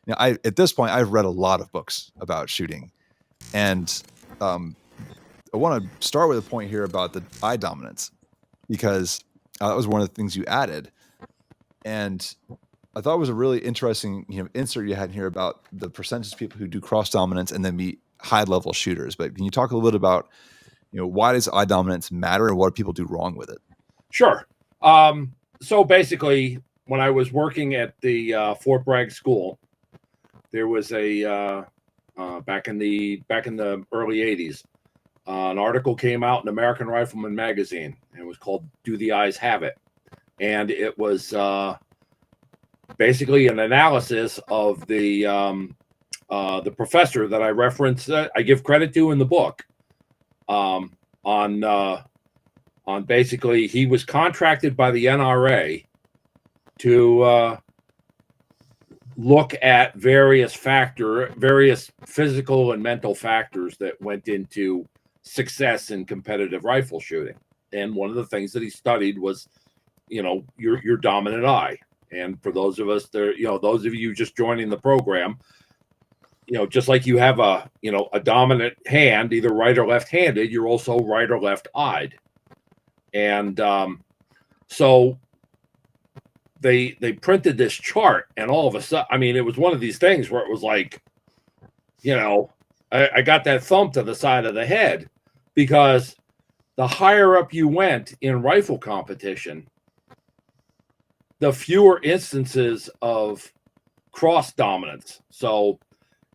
at this point, I've read a lot of books about shooting, and I want to start with a point here about the eye dominance, because that was one of the things you added, and I thought it was a really interesting insert you had here about the percentage of people who do cross dominance and then meet high level shooters. But can you talk a little bit about why does eye dominance matter and what do people do wrong with it? Sure. So basically, when I was working at the Fort Bragg school, there was a back in the early '80s, an article came out in American Rifleman magazine, and it was called "Do the Eyes Have It?" And it was basically an analysis of the professor that I reference, I give credit to in the book, on basically he was contracted by the NRA to look at various physical and mental factors that went into success in competitive rifle shooting. And one of the things that he studied was, your dominant eye. And for those of us there, those of you just joining the program, just like you have a dominant hand, either right or left-handed, you're also right or left-eyed. And so they printed this chart, and all of a sudden, I mean, it was one of these things where it was like, I got that thump to the side of the head, because the higher up you went in rifle competition, the fewer instances of cross dominance. So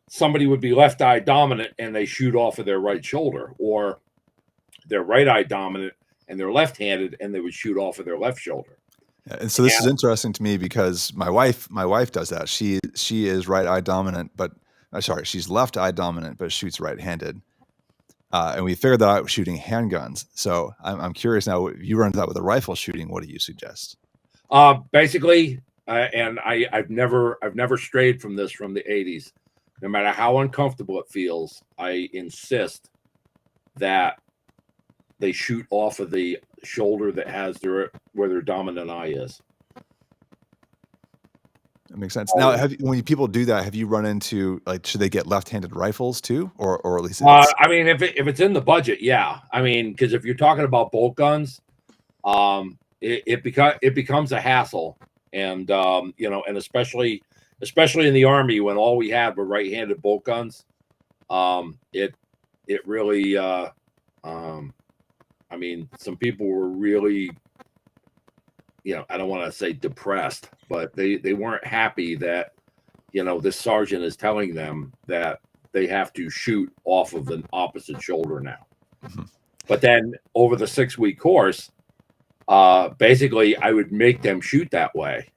somebody would be left eye dominant and they shoot off of their right shoulder, or they're right eye dominant and they're left-handed and they would shoot off of their left shoulder. Yeah, and so this is interesting to me because my wife does that. She is right eye dominant, but she's left eye dominant, but shoots right-handed. And we figured that out shooting handguns. So I'm curious now, if you run into that with a rifle shooting, what do you suggest? Basically, and I've never strayed from this from the '80s. No matter how uncomfortable it feels, I insist that they shoot off of the shoulder that has where their dominant eye is. That makes sense. Now, when people do that, have you run into, like, should they get left-handed rifles too, or at least? I mean, if it's in the budget, yeah. I mean, because if you're talking about bolt guns, it becomes a hassle, and and especially in the Army, when all we had were right-handed bolt guns, it really I mean, some people were really, I don't want to say depressed, but they weren't happy that this sergeant is telling them that they have to shoot off of an opposite shoulder now. Mm-hmm. But then over the 6-week course, basically I would make them shoot that way.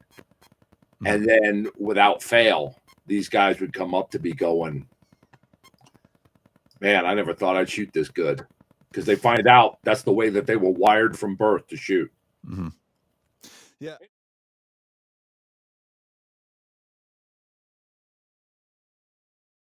Mm-hmm. And then without fail, these guys would come up to me going, man, I never thought I'd shoot this good. Because they find out that's the way that they were wired from birth to shoot. Mm-hmm. Yeah.